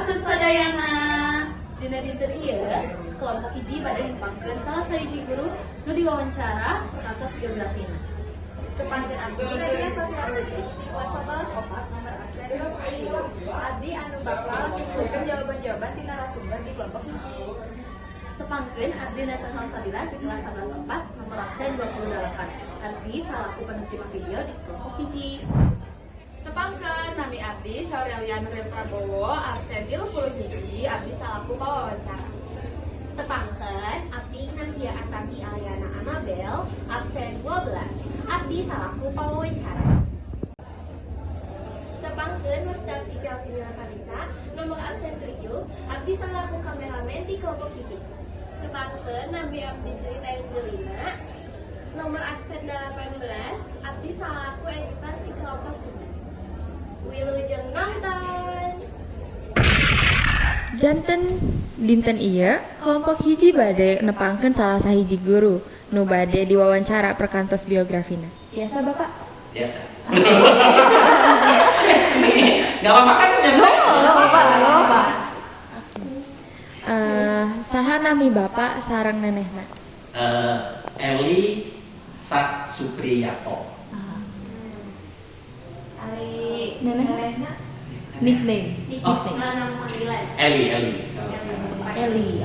Maksud sadayana dina dinten ieu kelompok hiji pada dipanggil salah sahiji guru nu diwawancara kantos geografina. Sepanjang abdi Nadia Sofia Putri di kelas 11 opat nomor absen 27. Abdi anu bakal memberikan jawaban-jawaban di narasumber di kelompok hiji. Tepangkeun abdi Nasa Salsabila di kelas 11 opat nomor absen 28. Abdi salaku penerjemah video di kelompok hiji. Tepangkeun nami abdi Syaurelian Nuril Prabowo absen 30 hiji abdi salaku pawawancara. Tepangkeun abdi Ignacia Atanti Aliana Anabel absen 12 abdi salaku pawawancara. Tepangkeun Mas Abdi Chelsea Mila Kanisa nomor absen 7 abdi salaku kameramen di kelompok hiji. Tepangkeun nami abdi Cerita Angelina nomor absen 18 abdi salaku editor di kelompok hiji. Wilujeng nonton. Janten dinten ieu kelompok hiji bade nepangkeun salah sahiji guru nu bade diwawancara perkantos biografina. Biasa Bapak? Biasa. Nggak apa-apa kan? Nggak apa-apa. Saha nami Bapak sareng nenehna? Eli Sak Supriyato. Ari nenehna nickname. Nama panggilan. Eli. Eli.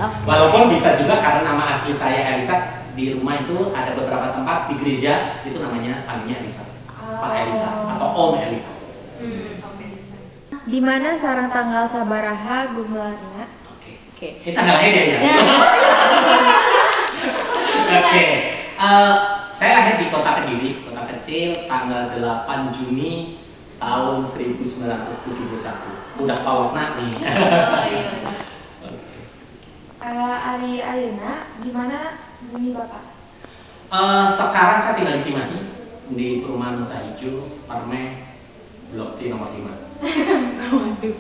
Oh. Walaupun bisa juga karena nama asli saya Elisa, di rumah itu ada beberapa tempat di gereja itu namanya panggilnya Elisa, Pak Elisa atau Om Elisa. Di mana sareng tanggal sabaraha gumelarna? Oke. Ini tanggal lahir ya? Oke. Saya lahir di kota Kediri, kota kecil, tanggal 8 Juni tahun 1971. Udah kolokna nih. Oh iya. Ari ayeuna di mana bumi Bapak? Sekarang saya tinggal di Cimahi, di perumahan Nusa Hijau, Parme, Blok C nomor 5. Waduh.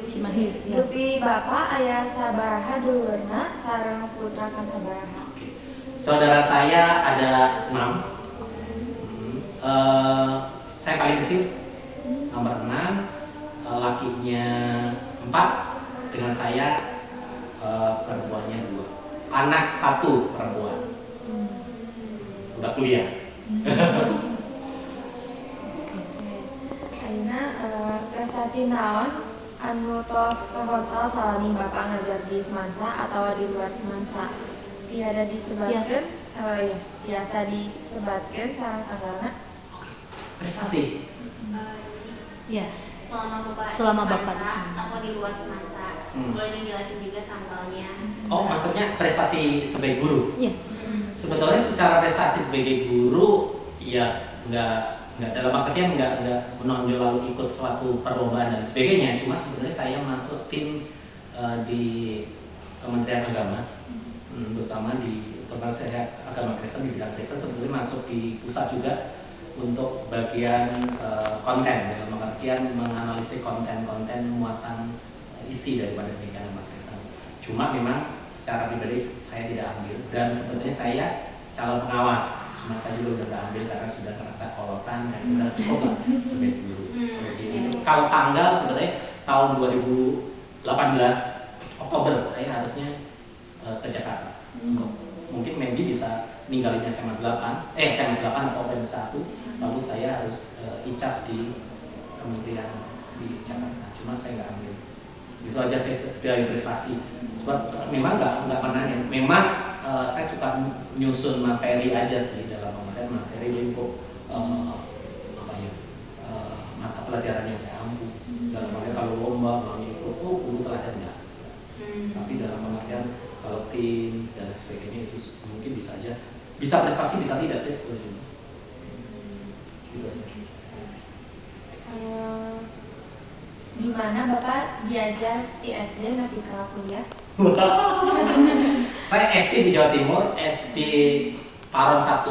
Cimahi. Bumi Bapak aya sabaraha dulurna sareng putra kasabaraha? Oke. Saudara saya ada 6. Saya paling kecil, nomor 6. Lakinya 4, dengan saya perempuannya 2. Anak 1 perempuan. Udah kuliah. Ayeuna prestasi naon anu tos kahontal salami Bapak ngajar di Semansa atau di luar Semansa? Tiada disebatkeun? Biasa disebatkeun sareng tanggalna? Prestasi. Iya. Selama Bapak di Semansa atau di luar Semansa. Boleh dijelasin juga tanggalnya. Oh, maksudnya prestasi sebagai guru? Iya. Sebetulnya secara prestasi sebagai guru, ya nggak dalam artian nggak menonjol lalu ikut suatu perlombaan dan sebagainya. Cuma sebenarnya saya masuk tim di Kementerian Agama, terutama saya agama Kristen, di bidang Kristen sebetulnya masuk di pusat juga untuk bagian konten, dalam artian menganalisis konten-konten muatan isi daripada pendidikan agama Kristen. Cuma memang secara pribadi saya tidak ambil, dan sebetulnya saya calon pengawas, cuma saya juga udah nggak ambil karena sudah merasa kolotan dan udah cukup lah sebagai guru. Itu kalau tanggal sebenarnya tahun 2018 Oktober saya harusnya ke Jakarta. Mungkin maybe bisa ninggalin SMA 8 atau PN 1, lalu saya harus icas di kementerian di Jakarta. Cuma saya nggak ambil. Itu aja saya dari prestasi. Sebab memang nggak pernah. Memang saya suka nyusun materi aja sih dalam materi lingkup mata pelajaran yang saya ampu. Dalam artian kalau lomba mau ikut, guru teladan enggak. Tapi dalam pengertian kalau tim dan sebagainya itu mungkin bisa aja, bisa prestasi bisa tidak sih sebetulnya. Gitu aja. Di mana Bapak diajar di SD nabi ke kuliah? Saya SD di Jawa Timur, SD Paron 1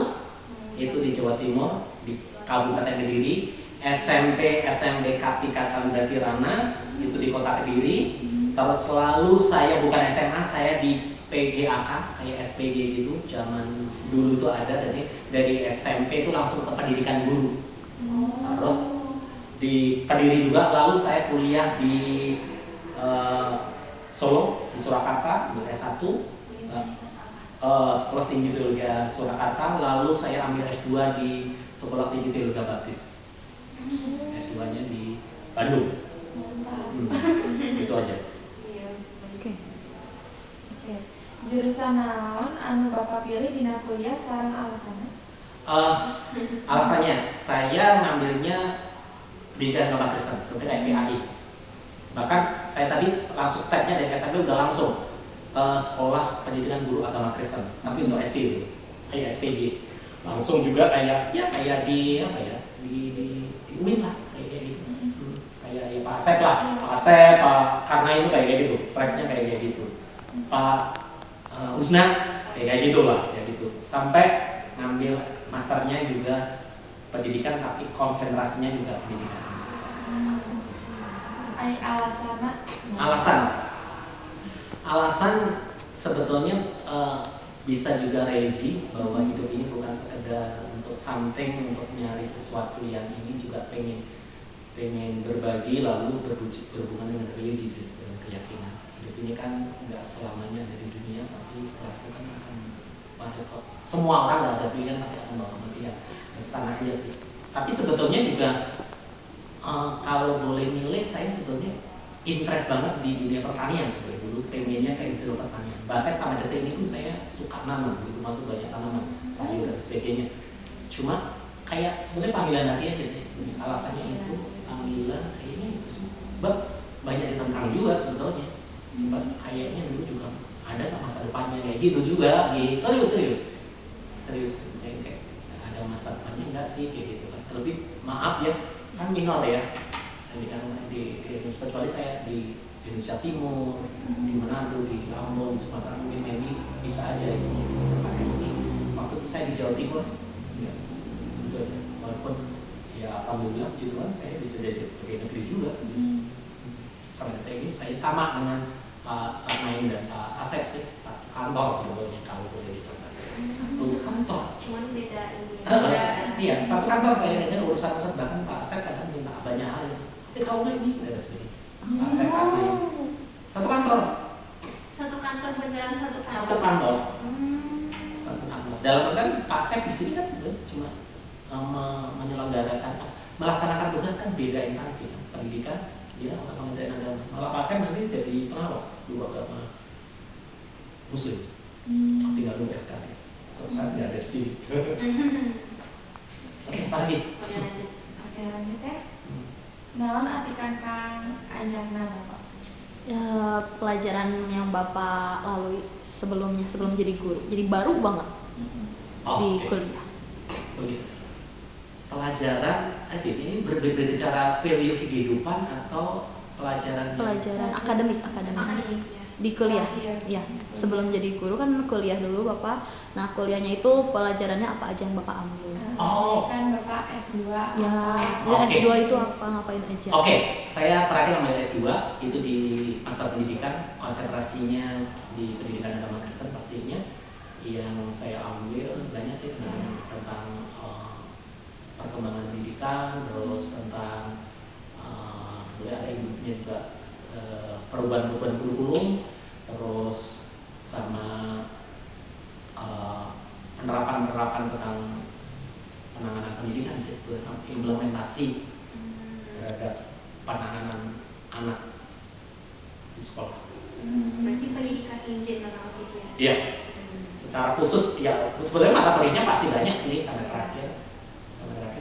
itu di Jawa Timur di Kabupaten Kediri, SMP SMB Kartika Chandra Kirana itu di Kota Kediri. Terus selalu saya bukan SMA, saya di PGAK kayak SPG gitu, zaman dulu tuh ada, dari SMP itu langsung ke pendidikan guru. Terus di Kediri juga, lalu saya kuliah di Solo di Surakarta di S1, Sekolah Tinggi Teologi Surakarta, lalu saya ambil S2 di Sekolah Tinggi Teologi Baptis. S2-nya di Bandung. Itu aja. Oke. Jurusan naon anu Bapak pilih dina kuliah sareng alasanna? Alasannya saya ngambilnya pendidikan agama Kristen seperti kayak PAI. Bahkan saya tadi langsung stepnya dari SMP udah langsung ke sekolah pendidikan guru agama Kristen, tapi untuk SD itu kayak SPG. Langsung juga kayak di apa ya, di UIN lah kayak gitu. Kayak ya Pak Asep lah, Pak Asep, karena itu kayak gitu, tracknya kayak gitu. Pak Usna kayak gitu lah, kayak gitu. Sampai ngambil masternya juga pendidikan, tapi konsentrasinya juga pendidikan. Alasan sebetulnya bisa juga religi, bahwa hidup ini bukan sekedar untuk something, untuk nyari sesuatu yang ini juga pengen berbagi, lalu berhubungan dengan religi sih, dengan keyakinan. Hidup ini kan nggak selamanya dari dunia, tapi setelah itu kan akan pada semua orang nggak ada pilihan, tapi akan bawa kematian. Dan sana aja sih. Tapi sebetulnya juga kalau boleh milih, saya sebetulnya interest banget di dunia pertanian. Sebenarnya dulu pengennya kayak di seluruh pertanian. Bahkan sampai detik ini pun saya suka nanam, di rumah tuh banyak tanaman, sayur dan sebagainya. Cuma kayak sebenarnya panggilan hati aja sih sebenarnya. Alasannya itu panggilan kayaknya itu sih. Sebab banyak ditentang juga sebetulnya. Sebab kayaknya dulu juga ada nggak masa depannya kayak gitu juga. Serius kayak ada masa depannya enggak sih kayak gitu kan. Terlebih maaf ya, kan minor ya. Di Indonesia, kecuali saya di Indonesia Timur, di Manado, di Ambon, di Sumatera, mungkin maybe bisa aja itu bisa terpakai ini. Waktu itu saya di Jawa Timur, ya, itu aja. Walaupun ya alhamdulillah gitu kan, saya bisa jadi pegawai negeri juga. Sampai detik ini saya sama dengan Pak Main dan Pak Asep sih, satu kantor sebetulnya kalau boleh dikatakan. Satu kantor. Cuman beda ini. Iya, satu kantor saya dengan urusan bahkan Pak Asep kadang minta banyak hal. Tahu nggak ini dari sini? Pak Asep satu kantor. Satu kantor beneran satu kantor. Satu kantor. Satu kantor. Dalam kan Pak Asep di sini kan cuma menyelenggarakan, melaksanakan tugas kan beda instansi kan. Pendidikan dia Kementerian Agama. Malah Pak Asep nanti jadi pengawas guru agama Muslim. Tinggal nunggu SK. Saya tidak ada di sini. Oke, apa lagi? Oke, lanjut ya. Naon artikan Kang anyarna Bapak? Ya, pelajaran yang Bapak lalui sebelum jadi guru. Jadi baru banget di kuliah. Pelajaran ini berbicara value kehidupan atau pelajaran akademik di kuliah. Ya, sebelum jadi guru kan kuliah dulu Bapak. Nah, kuliahnya itu pelajarannya apa aja yang Bapak ambil? Kan Bapak S2. Ya, S2 itu apa, ngapain aja? Saya terakhir ambil S2 itu di Master Pendidikan, konsentrasinya di pendidikan agama Kristen pastinya. Yang saya ambil banyak sih tentang perkembangan pendidikan, terus tentang sebenarnya ada induknya juga perubahan-perubahan kurikulum, terus sama penerapan tentang penanganan pendidikan sih sebenarnya, implementasi terhadap penanganan anak di sekolah. Berarti pendidikan in general gitu ya? Iya, secara khusus ya sebenarnya mata kuliahnya pasti banyak sih sampai terakhir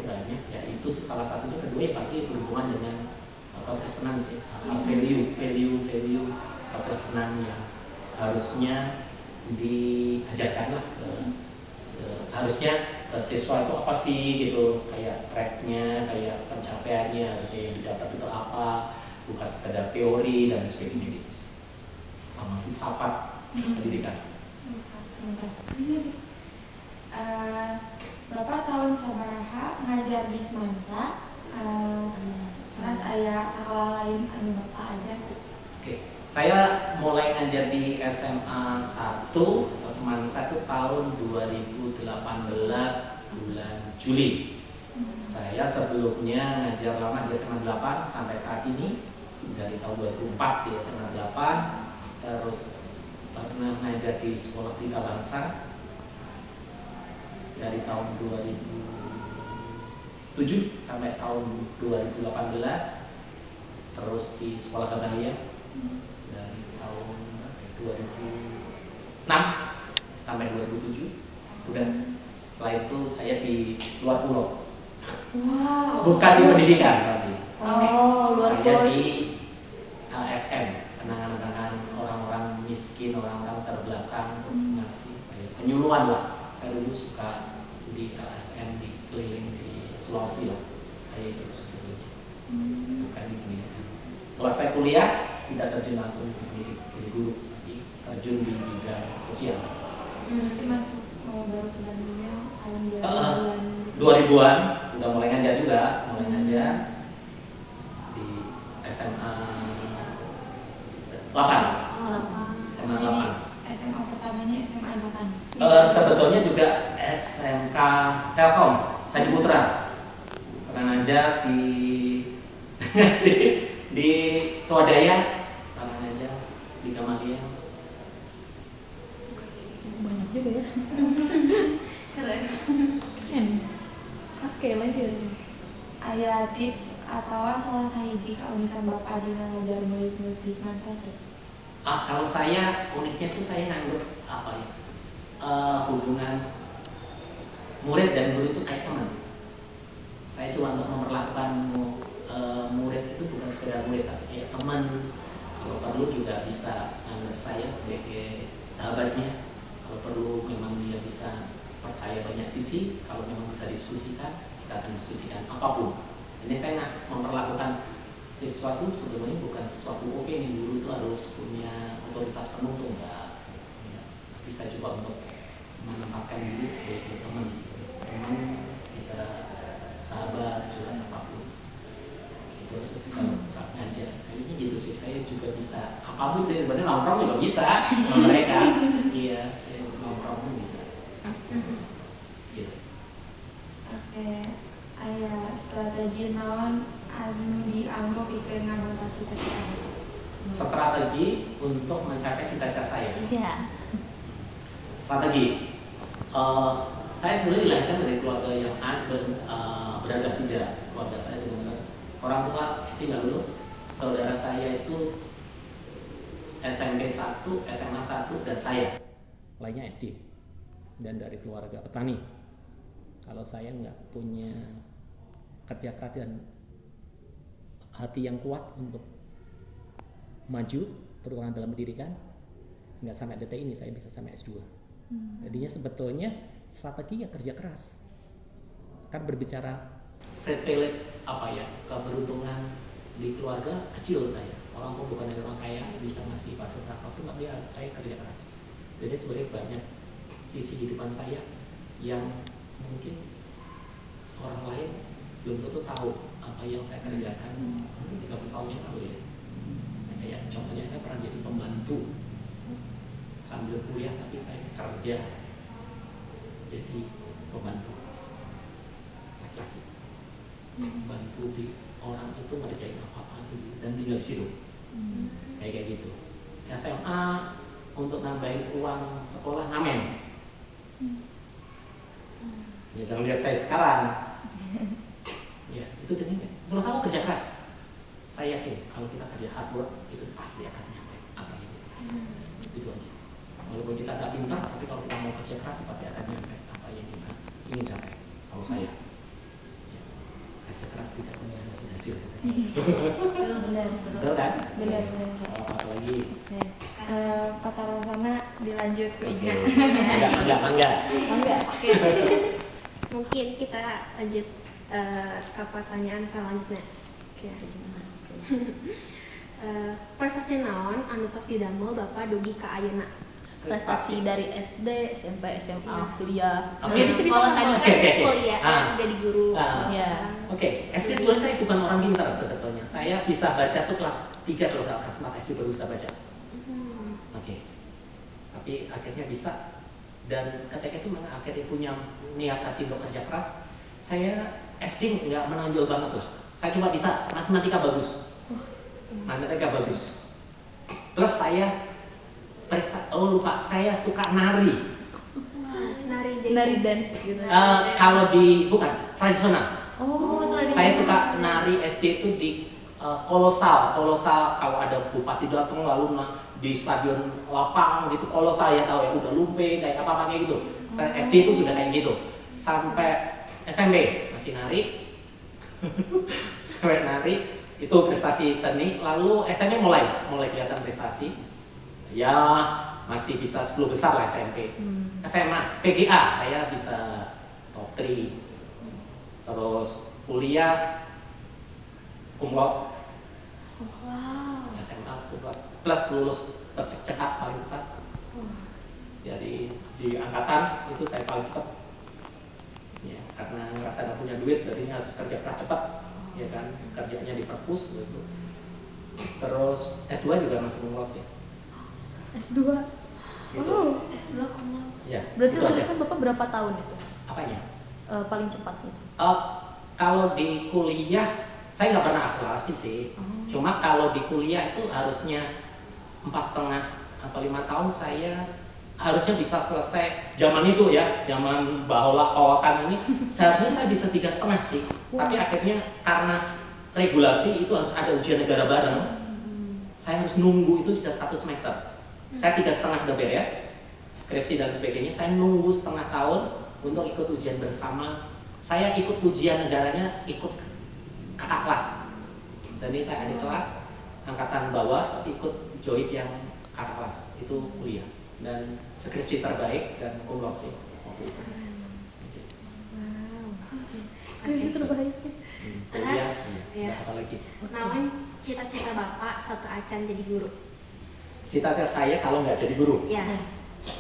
banyak ya, itu salah satunya. Kedua ya pasti berhubungan dengan kekristenan sih, value kekristenan yang harusnya diajarkan lah harusnya ke siswa itu apa sih gitu, kayak tracknya, kayak pencapaiannya harusnya yang didapat itu apa, bukan sekedar teori dan sebagainya gitu, sama filsafat pendidikan. Bapak tahun sabaraha ngajar di Semansa, terus aya sekolah lain anu Bapak ajar? Saya mulai ngajar di SMA 1 atau Semansa itu tahun 2018 bulan Juli. Saya sebelumnya ngajar lama di SMA 8 sampai saat ini dari tahun 2004 di SMA 8, terus pernah ngajar di Sekolah Pelita Bangsa dari tahun 2007 sampai tahun 2018, terus di Sekolah Kabalia dari tahun 2006 sampai 2007. Udah, setelah itu saya di luar pulau. Wow. Bukan di pendidikan tapi. Oh, luar Saya pulau. di LSM, penanganan orang-orang miskin, orang-orang terbelakang untuk ngasih penyuluhan lah. Saya dulu suka di LSM, di keliling di Sulawesi lah. Saya itu sebetulnya. Bukan di pendidikan. Setelah saya kuliah, tidak terjun langsung di pendidikan, jadi guru, tapi terjun di bidang sosial. Itu masuk baru bulannya tahun 2000-an. 2000-an udah mulai ngajar juga, mulai ngajar di SMA 8. SMA 8. SMA pertamanya SMA 8. Sebetulnya juga SMK Telkom, Sandi Putra. Pernah ngajar di di Swadaya, pernah ngajar di Gamaliel. Banyak juga ya. Keren. Oke, lanjut. Aya tips atau salah sahiji keunikan Bapak dina ngajar murid-murid di semasa teh? Kalau saya uniknya tuh saya nganggep apa ya, hubungan murid dan guru itu kayak teman. Saya cuma untuk memperlakukan murid itu bukan sekedar murid tapi kayak teman. Kalau perlu juga bisa anggap saya sebagai sahabatnya. Kalau perlu memang dia bisa percaya banyak sisi. Kalau memang bisa diskusikan, kita akan diskusikan apapun. Ini saya nggak memperlakukan sesuatu sebetulnya bukan sesuatu oke nih guru itu harus punya otoritas penuh tuh enggak. Ya, tapi saya coba untuk menempatkan diri sebagai teman, bisa sahabat, curhat apapun. Itu sih kalau ngajar. Kayaknya gitu sih, saya juga bisa apapun, saya sebenarnya nongkrong juga bisa sama mereka. Iya, saya nongkrong pun bisa. Gitu. Oke, aya strategi naon anu dianggo pikeun nganggota cita-cita? Strategi untuk mencapai cita-cita saya. Iya. Strategi. Saya sebenarnya dilahirkan dari keluarga yang berada tidak. Keluarga saya benar-benar orang tua SD nggak lulus. Saudara saya itu SMP 1, SMA 1 dan saya lainnya SD dan dari keluarga petani. Kalau saya nggak punya kerja keras dan hati yang kuat untuk maju terutama dalam pendidikan, nggak sampai detik ini saya bisa sampai S2. Jadinya sebetulnya strategi ya kerja keras. Kan berbicara Fred Philip apa ya, keberuntungan di keluarga kecil saya. Orang tua bukan dari orang kaya bisa ngasih fasilitas apapun, tapi ya saya kerja keras. Jadi sebenarnya banyak sisi kehidupan saya yang mungkin orang lain belum tentu tahu apa yang saya kerjakan mungkin 30 tahun yang lalu ya. Nah, kayak contohnya saya pernah jadi pembantu sambil kuliah tapi saya kerja jadi pembantu laki-laki, bantu di orang itu ngerjain apa-apa dan tinggal di situ. Kayak gitu. SMA untuk nambahin uang sekolah ngamen. Ya jangan lihat saya sekarang. Ya itu tadi. Kalau kamu kerja keras, saya yakin kalau kita kerja hard work itu pasti akan nyampe apa ini. Itu aja. Walaupun kita nggak pintar, tapi kalau kita mau kerja keras pasti akan nyampe apa yang kita ingin capai. Kalau saya, ya, kerja keras tidak punya hasil. Benar. Betul kan? Benar. Apa lagi? Pataran sama dilanjut ke Oke. Iga. Enggak. Oke. Mungkin kita lanjut ke pertanyaan selanjutnya. Oke. Prestasi naon anu tos didamel Bapak dugi ka ayeuna? Prestasi dari SD, SMP, SMA, Ya. kuliah. Oke. Kalau tadi kan Oke. kuliah jadi guru. Ya. Oke, SD sebenarnya saya bukan orang pintar sebetulnya. Saya bisa baca tuh kelas 3 kalau nggak kelas 4 SD baru bisa baca. Oke. Tapi akhirnya bisa. Dan ketika itu memang akhirnya punya niat hati untuk kerja keras. Saya SD nggak menonjol banget lah. Saya cuma bisa matematika bagus. matematika bagus. Plus saya saya suka nari. Nari dance gitu. Kalau bukan tradisional. Oh, Saya suka nari SD itu di kolosal kalau ada bupati datang lalu di stadion lapang gitu, kolosal ya tahu ya, udah lumping kayak apa kayak gitu. Saya SD itu sudah kayak gitu sampai SMP masih nari. Sampai nari itu prestasi seni, lalu SMP mulai kelihatan prestasi ya, masih bisa 10 besar lah SMP. SMA PGA saya bisa top 3, terus kuliah cum laude. Wow. SMA plus lulus tercepat paling cepat. Jadi di angkatan itu saya paling cepat. Ya, karena ngerasa nggak punya duit, jadinya harus kerja keras cepat, ya kan, kerjanya di perpus gitu. Terus S2 juga masih cum laude sih. S2. Gitu. Oh. S2 cum laude. Ya, Berarti itu aja. lulusnya Bapak berapa tahun itu? Apanya? Paling cepat itu. Kalau di kuliah saya nggak pernah akselerasi sih. Cuma kalau di kuliah itu harusnya 4,5 atau 5 tahun saya harusnya bisa selesai. Zaman itu ya, zaman bahola kawakan ini, seharusnya saya bisa 3,5 sih. Tapi akhirnya karena regulasi itu harus ada ujian negara bareng, saya harus nunggu itu bisa 1 semester. Saya 3,5 udah beres, skripsi dan sebagainya. Saya nunggu setengah tahun untuk ikut ujian bersama. Saya ikut ujian negaranya, ikut kakak kelas. Jadi saya adik kelas angkatan bawah, tapi ikut join yang kakak kelas itu kuliah, dan skripsi terbaik dan cum laude sih waktu itu. Skripsi terbaik. Kuliah, Ya. apa lagi? Naon cita-cita Bapak satu acan jadi guru? Cita-cita saya kalau nggak jadi guru, Ya.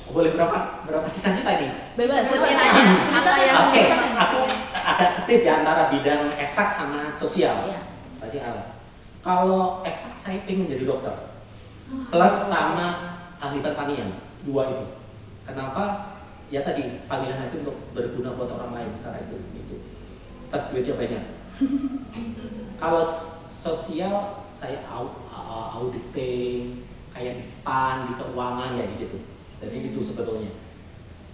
boleh berapa cita-cita nih? Bebas. Sebutin aja apa yang Oke, Bapak aku agak split ya antara bidang eksak sama sosial. Iya. Tadi alas. Kalau eksak saya pengen jadi dokter, plus sama ahli pertanian, 2 itu. Kenapa? Ya tadi panggilan hati untuk berguna buat orang lain secara itu. Plus duitnya banyak. Kalau sosial saya auditing, kayak di SPAN, di keuangan ya gitu. Jadi itu sebetulnya.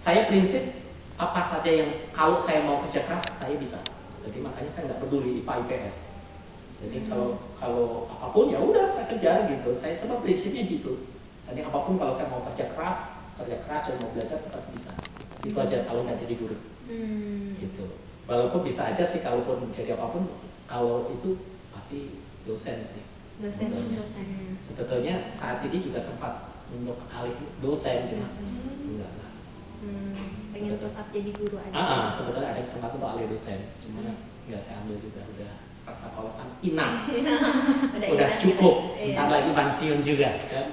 Saya prinsip apa saja yang kalau saya mau kerja keras saya bisa. Jadi makanya saya nggak peduli IPA IPS. Jadi kalau apapun ya udah saya kejar gitu. Saya sebab prinsipnya gitu. Jadi apapun kalau saya mau kerja keras dan mau belajar pasti bisa. Itu aja kalau nggak jadi guru. Gitu. Walaupun bisa aja sih kalaupun jadi apapun, kalau itu pasti dosen sih. dosen. Sebetulnya saat ini juga sempat untuk alih dosen cuma enggak lah. Pengen tetap jadi guru aja. Sebetulnya ada kesempatan untuk alih dosen, cuma nggak saya ambil juga, udah rasa kalau kan udah cukup, ntar lagi pensiun juga kan.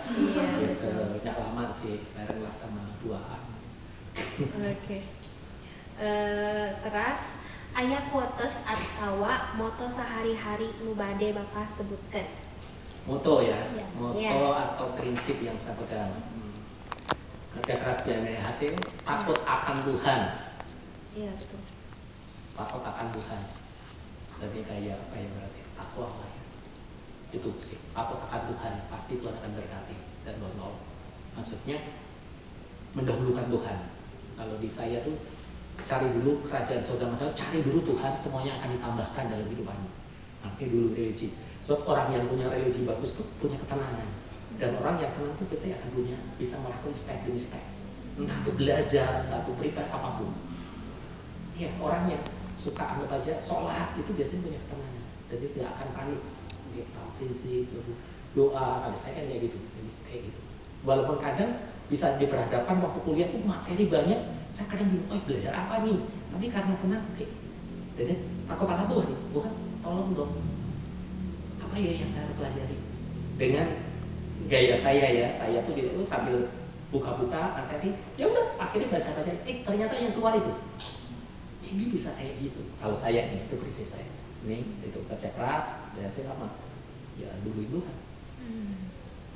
Gitu. Nggak lama sih, bareng lah sama 2 anak. Oke. Terus aya quotes atau moto sehari-hari nu bade Bapak sebutkan? Moto ya, Iya. moto Iya. atau prinsip yang saya pegang. Kerja keras biar ada hasil, takut akan Tuhan. Iya betul. Takut akan Tuhan. Jadi kayak apa ya, berarti takwa lah ya. Itu sih, takut akan Tuhan, pasti Tuhan akan berkati dan menolong. Maksudnya mendahulukan Tuhan. Kalau di saya tuh cari dulu kerajaan surga, maksudnya cari dulu Tuhan, semuanya akan ditambahkan dalam hidupanmu. Nanti dulu religi. Sebab orang yang punya religi bagus tuh punya ketenangan. Dan orang yang tenang tuh pasti akan bisa melakukan step demi step. Entah itu belajar, entah itu beribadah apapun. Iya, orang yang suka anggap aja sholat itu biasanya punya ketenangan. Jadi tidak akan panik. Dia tahu prinsip, doa, kalau saya kan kayak gitu. Jadi kayak gitu. Walaupun kadang bisa diperhadapkan waktu kuliah tuh materi banyak, saya kadang bingung, belajar apa nih? Tapi karena tenang, jadi takut akan Tuhan. Tuhan, tolong dong. Apa ya yang saya pelajari? Dengan gaya saya tuh gitu sambil buka-buka materi, ya udah akhirnya baca-baca, ternyata yang keluar itu ini bisa kayak gitu. Kalau saya nih, itu prinsip saya. Nih, itu kerja keras, berhasil lama. Ya dulu Tuhan.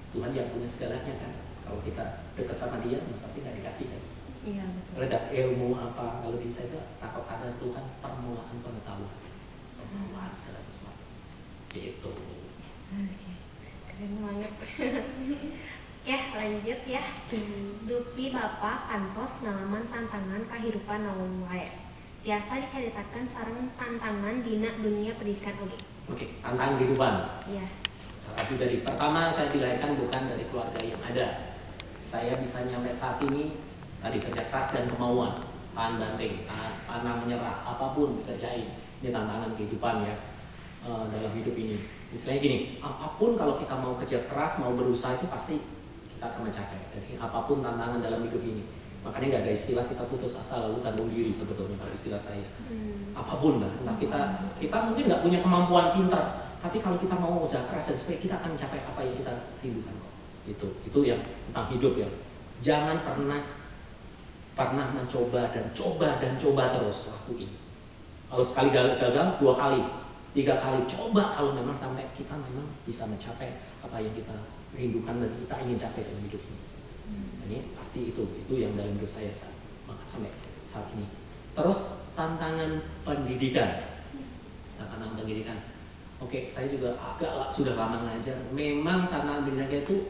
Tuhan yang punya segalanya kan. Kalau kita dekat sama Dia, masa sih nggak dikasih kan? Iya betul. Ada ilmu apa? Kalau di saya takut ada Tuhan, permulaan pengetahuan segala sesuatu. Gitu. Oke. keren banget. Ya lanjut ya. Dupi Bapak kantos ngalaman tantangan kehidupan naon wae. Tiasa diceritakan sareng tantangan dina dunia pendidikan oge. Oke, tantangan kehidupan. Iya. Secara pribadi, pertama saya dilahirkan bukan dari keluarga yang ada. Saya bisa nyampe saat ini tadi kerja keras dan kemauan, tahan banting, pantang menyerah, apapun dikerjain. Ini tantangan kehidupan ya dalam hidup ini. Istilahnya gini, apapun kalau kita mau kerja keras, mau berusaha itu pasti kita akan mencapai. Jadi apapun tantangan dalam hidup ini. Makanya nggak ada istilah kita putus asa lalu gantung diri sebetulnya kalau istilah saya. Apapun lah, entah kita mungkin nggak punya kemampuan pintar, tapi kalau kita mau kerja keras dan sebagainya, kita akan mencapai apa yang kita rindukan kok. Itu yang tentang hidup ya. Jangan pernah mencoba dan coba terus lakuin. Kalau sekali gagal, 2 kali, 3 kali coba kalau memang sampai kita memang bisa mencapai apa yang kita rindukan dan kita ingin capai dalam hidup ini. Ini pasti itu yang dalam hidup saya sampai saat ini. Terus tantangan pendidikan. Oke, saya juga sudah lama ngajar. Memang tantangan pendidikan itu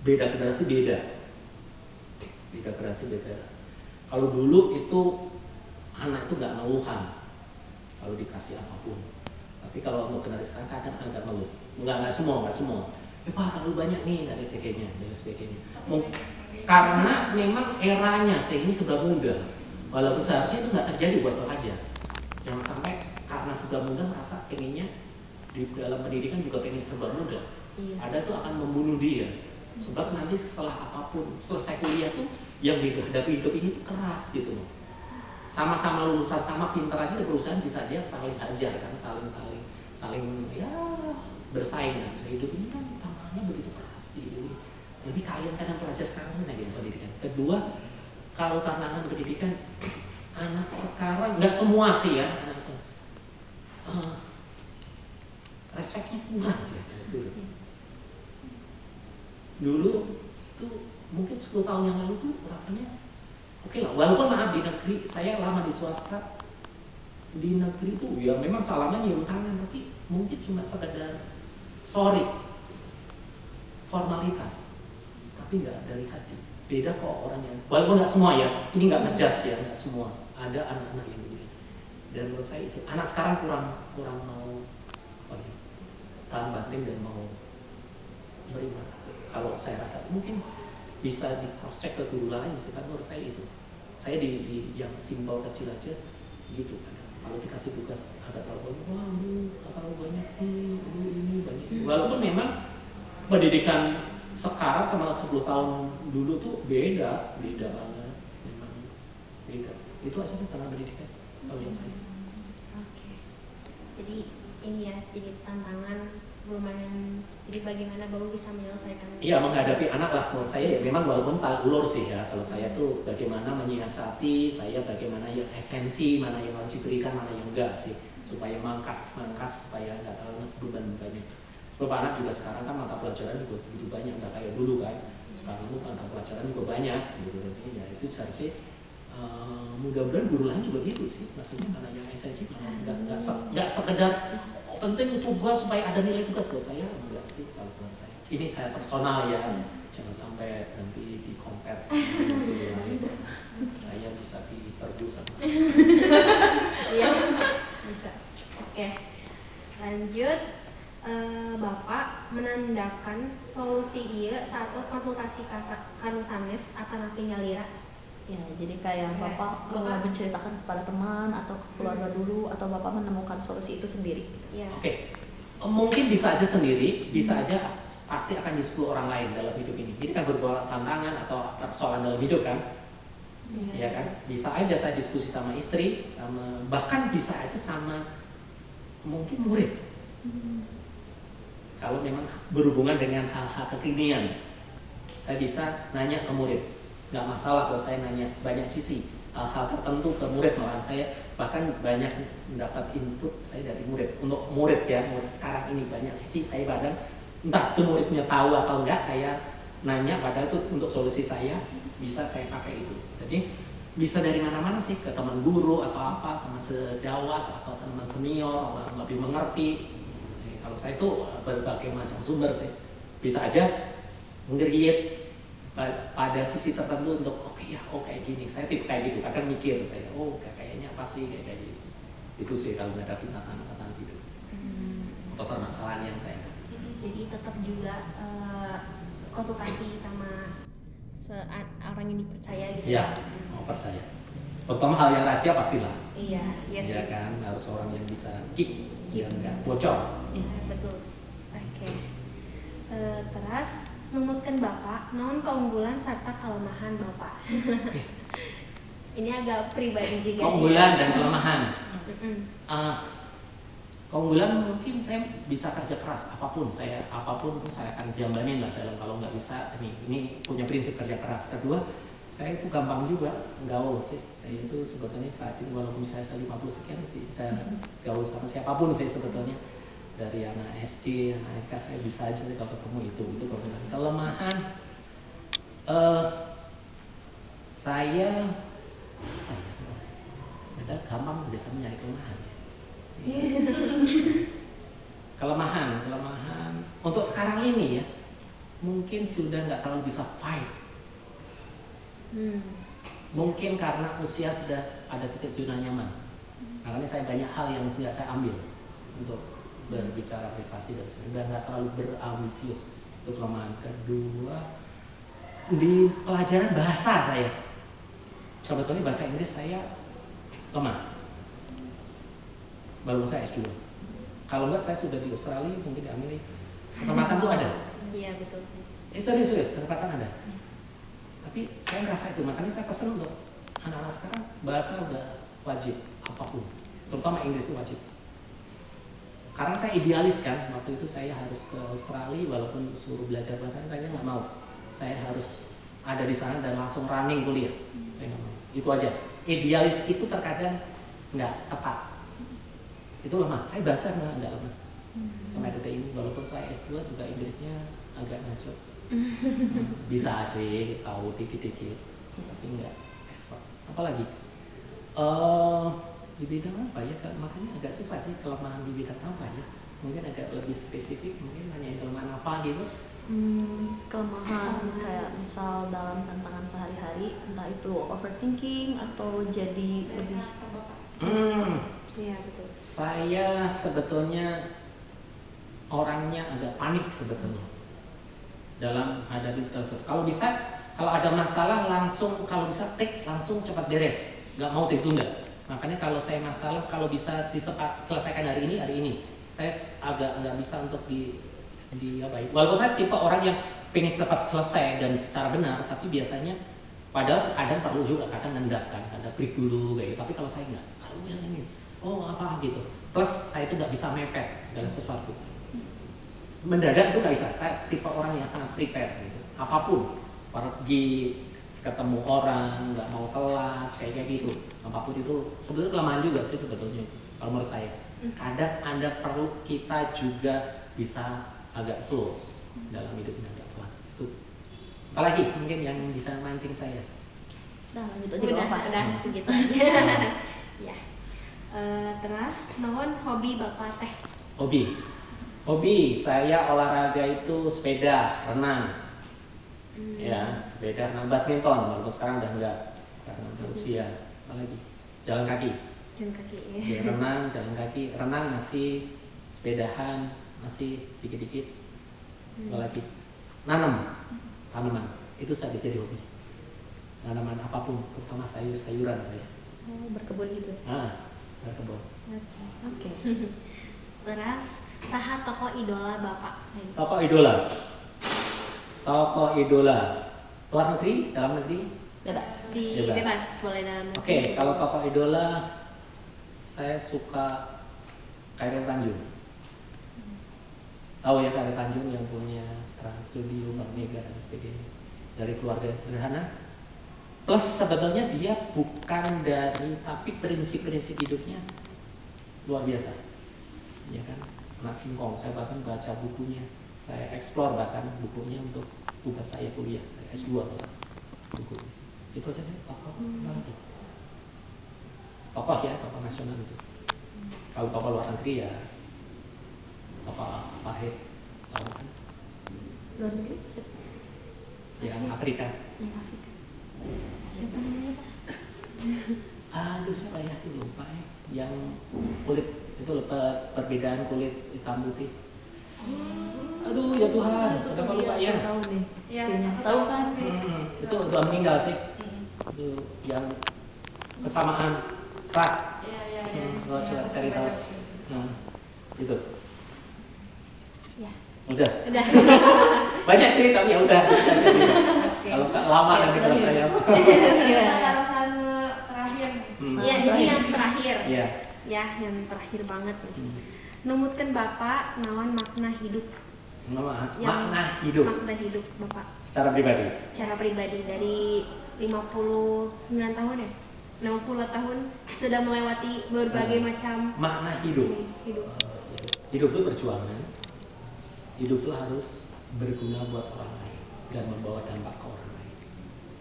beda generasi beda. Kalau dulu itu anak itu nggak ngeluhan kalau dikasih apapun. Tapi kalau untuk generasi sekarang kadang agak ngeluh. Nggak semua. Pak terlalu banyak nih dan sebagainya. Karena memang eranya saya ini sudah muda. Walaupun seharusnya itu nggak terjadi buat pelajar. Jangan sampai karena sudah muda merasa pengennya di dalam pendidikan juga pengen serba muda. Ada tuh akan membunuh dia. Sebab nanti setelah apapun, selesai kuliah tuh yang dihadapi hidup ini tuh keras gitu loh. Sama-sama lulusan, sama pintar aja di perusahaan bisa aja saling hajar kan, saling ya bersaing kan. Hidup ini kan tantangannya begitu keras gitu. Jadi kalian kadang pelajar sekarang ini pendidikan. Kedua, kalau tantangan pendidikan anak sekarang nggak semua sih ya, respeknya kurang ya. Dulu itu mungkin 10 tahun yang lalu tuh rasanya oke lah. Walaupun maaf di negeri, saya lama di swasta. Di negeri tuh ya memang salaman nyium tangan, tapi mungkin cuma sekedar sorry, formalitas, tapi nggak dari hati. Beda kok orangnya. Walaupun nggak semua ya, ini nggak ngejudge ya, nggak semua. Ada anak-anak yang begitu. Dan menurut saya itu anak sekarang kurang mau tahan banting dan mau beriman. Kalau saya rasa mungkin bisa di cross check ke guru lain, misalkan menurut saya itu. Saya di yang simbol kecil aja gitu kan. Kalau dikasih tugas agak terlalu banyak, ini banyak. Walaupun memang pendidikan sekarang sama 10 tahun dulu tuh beda banget, memang beda. Itu aja sih tentang pendidikan kalau yang saya. Oke. Jadi ini ya, jadi tantangan lumayan. Jadi bagaimana Bapak bisa menyelesaikan? Iya, menghadapi anak lah menurut saya ya memang walaupun tarik ulur sih ya. Kalau saya tuh bagaimana menyiasati, saya bagaimana yang esensi, mana yang harus diberikan, mana yang enggak sih, supaya mangkas supaya enggak terlalu beban banyak. Sebab anak juga sekarang kan mata pelajaran juga begitu banyak, enggak kayak dulu kan. Sekarang itu mata pelajaran juga banyak gitu. Ya itu seharusnya mudah-mudahan guru lain juga gitu sih. Maksudnya mana yang esensi, mana enggak sekedar penting tugas supaya ada nilai tugas. Buat saya enggak sih kalau buat saya. Ini saya personal ya, jangan sampai nanti di compare sama guru lain. Saya bisa diserbu sama. Iya, bisa. Oke, lanjut. Bapak menandakan solusi ieu satos konsultasi kanu sanes atau tinggal lira. Ya, jadi kayak Bapak menceritakan kepada teman atau ke keluarga dulu, atau Bapak menemukan solusi itu sendiri. Ya. Oke. Mungkin bisa aja sendiri, bisa aja pasti akan di 10 orang lain dalam hidup ini. Jadi kan berbagai tantangan atau persoalan dalam hidup kan. Ya kan? Bisa aja saya diskusi sama istri, sama bahkan bisa aja sama mungkin murid. Kalau memang berhubungan dengan hal-hal kekinian, saya bisa nanya ke murid. Nggak masalah buat saya nanya banyak sisi hal-hal tertentu ke murid, malahan saya bahkan banyak mendapat input saya dari murid. Untuk murid ya, murid sekarang ini banyak sisi saya bahkan entah itu muridnya tahu atau enggak, saya nanya padahal itu untuk solusi saya bisa saya pakai itu. Jadi bisa dari mana-mana sih, ke teman guru atau apa, teman sejawat atau teman senior, orang lebih mengerti. Kalau saya itu berbagai macam sumber sih bisa aja nge-create pada sisi tertentu untuk kayak gini. Saya tipe kayak gitu, kadang mikir saya, kayaknya pasti kayak gitu. Itu sih kalau menghadapi tantangan hidup atau permasalahan yang saya hadapi. Jadi tetap juga konsultasi sama orang yang dipercaya gitu. Iya, mau percaya. Terutama hal yang rahasia pastilah. Iya Iya sih. kan, harus orang yang bisa keep biar nggak bocor. Iya, betul. Oke. Terus numutkeun Bapak naon keunggulan serta kelemahan Bapak. Ini agak pribadi juga sih. Keunggulan dan kelemahan. Mm-mm. Keunggulan mungkin saya bisa kerja keras, apapun tuh saya akan jambanin lah dalam, kalau nggak bisa ini punya prinsip kerja keras. Kedua, saya itu gampang juga gaul sih. Saya itu sebetulnya saat ini walaupun saya 50 sekian sih, saya gaul sama siapapun saya sebetulnya. Dari anak SD, anak TK, saya bisa aja sih kalau ketemu itu keunggulan. Kelemahan, saya ada gampang bisa mencari kelemahan. kelemahan untuk sekarang ini ya mungkin sudah nggak terlalu bisa fight. Mungkin karena usia sudah ada titik zona nyaman. Makanya saya banyak hal yang nggak saya ambil untuk berbicara prestasi dan sebagainya, nggak terlalu berambisius. Itu kelemahan. Kedua, di pelajaran bahasa saya sebetulnya bahasa Inggris saya lemah. Baru saya S2. Kalau enggak saya sudah di Australia, mungkin di Amerika. Kesempatan tuh ada. Iya betul. Serius, kesempatan ada. Tapi saya ngerasa itu, makanya saya pesen untuk anak-anak sekarang bahasa udah wajib apapun, terutama Inggris itu wajib. Karena saya idealis kan, waktu itu saya harus ke Australia, walaupun suruh belajar bahasa, saya nggak mau. Saya harus ada di sana dan langsung running kuliah. Saya nggak mau. Itu aja. Idealis itu terkadang nggak tepat. Itu lemah, saya bahasa nggak lemah sampai detik ini, walaupun saya S2 juga Inggrisnya agak ngaco. Bisa sih, tahu dikit-dikit, tapi nggak expert. Apalagi di bidang apa ya, makanya agak susah sih kelemahan di bidang apa ya, mungkin agak lebih spesifik, mungkin hanya kelemahan apa gitu. Kelemahan kayak misal dalam tantangan sehari-hari, entah itu overthinking atau jadi lebih Iya betul. Saya sebetulnya orangnya agak panik sebetulnya dalam hadapi segala sesuatu. Kalau bisa, kalau ada masalah langsung, kalau bisa langsung cepat beres, nggak mau ditunda. Makanya kalau saya masalah, kalau bisa selesaikan hari ini. Saya agak nggak bisa untuk di apa ya. Walaupun saya tipe orang yang pengen cepat selesai dan secara benar, tapi biasanya padahal kadang perlu juga, kadang nendap kan, kadang break dulu kayak gitu. Tapi kalau saya nggak, kalau misalnya ini apa gitu. Plus saya itu nggak bisa mepet segala sesuatu. Mendadak itu nggak bisa. Saya tipe orang yang sangat prepare gitu. Apapun, pergi ketemu orang, nggak mau telat kayak gitu. Apapun itu sebenarnya kelemahan juga sih sebetulnya itu. Kalau menurut saya, kadang kita juga bisa agak slow dalam hidupnya, agak pelan. Itu. Apalagi mungkin yang bisa mancing saya. Nah, lanjut aja Bapak. Udah segitu aja. Ya. Terus naon hobi Bapak teh? Hobi saya olahraga itu sepeda, renang. Ya, sepeda, renang, badminton. Walaupun sekarang udah enggak karena udah usia. Apalagi jalan kaki. Ya, renang, jalan kaki, renang masih, sepedahan masih dikit-dikit. Apalagi tanaman. Itu saya jadi hobi. Tanaman apapun, terutama sayur-sayuran saya. Berkebun gitu. Berkebun. Oke. Terus saha tokoh idola Bapak? Tokoh idola. Luar negeri, dalam negeri? Bebas. Bebas, boleh dalam. Oke, kalau tokoh idola saya suka Khairil Tanjung. Tahu ya Khairil Tanjung yang punya Trans Studio, Bank Mega dan sebagainya. Dari keluarga yang sederhana. Plus sebetulnya dia bukan dari, tapi prinsip-prinsip hidupnya luar biasa. Ya kan? Anak singkong, saya bahkan baca bukunya. Saya explore bahkan bukunya untuk tugas saya kuliah, S2 bahkan bukunya. Itu aja sih tokoh. Tokoh nasional itu. Kalau tokoh luar negeri ya tokoh Pahit, tahu kan? luar negeri Ustaz. Yang Afrika. Yang Afrika. Siapa namanya Pak? Aduh siapa ya, aku lupa ya. Yang kulit itu perbedaan kulit hitam putih. Aduh ya Tuhan, kenapa lupa ya? Tahu deh. Iya, Kayaknya aku tahu tahu. kan? Itu udah meninggal sih. Itu yang kesamaan ras. Iya. Kalau coba cari tahu. Itu. Ya. Udah. Udah. Banyak sih tapi ya udah. Kalau lama nanti kalau saya. Kalau satu terakhir nih. Ya, ini yang terakhir. Iya. Ya, yang terakhir banget nih. Numutkan Bapak naon makna hidup. Makna hidup Makna hidup Bapak secara pribadi. secara pribadi dari 59 tahun ya? 60 tahun sudah melewati berbagai macam Makna hidup. hidup. Hidup itu perjuangan. Hidup itu harus berguna buat orang lain dan membawa dampak ke orang lain.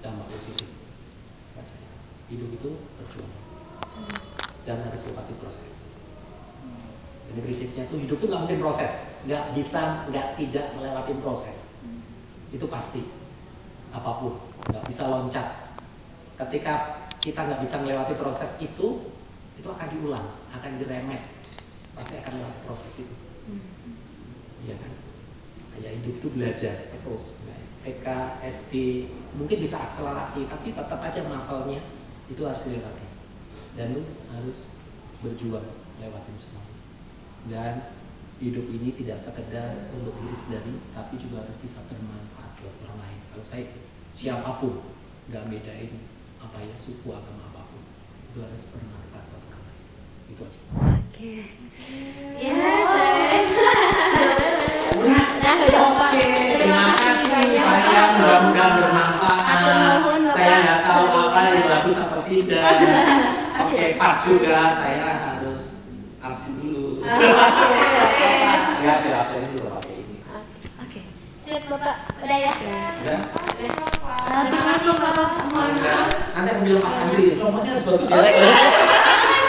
Dampak positif. Rasanya. Hidup itu perjuangan. Dan harus lewati proses. Jadi prinsipnya tuh hidup tuh nggak mungkin proses, nggak bisa nggak tidak melewati proses. Itu pasti. Apapun nggak bisa loncat. Ketika kita nggak bisa melewati proses itu akan diulang, akan diremet, pasti akan lewati proses itu. Iya kan? Ya hidup itu belajar terus. TK, SD mungkin bisa akselerasi, tapi tetap aja mapelnya itu harus dilewati. Dan lu harus berjuang lewatin semua. Dan hidup ini tidak sekedar untuk diri sendiri, tapi juga harus bisa bermanfaat buat orang lain. Kalau saya siapapun, nggak bedain apa ya suku agama apapun, itu harus bermanfaat buat orang lain. Itu aja. Oke. Yes. Oke, terima kasih. Saya mudah-mudahan bermanfaat. Saya nggak tahu apa yang bagus atau tidak. Oke, pas juga saya harus absen dulu. Ya, saya absen dulu pakai ini. Oke. Siap Bapak. Udah ya? Udah. Terima kasih Bapak. Nanti aku bilang Mas Andri, nomornya harus bagus ya.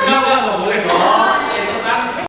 Enggak boleh dong.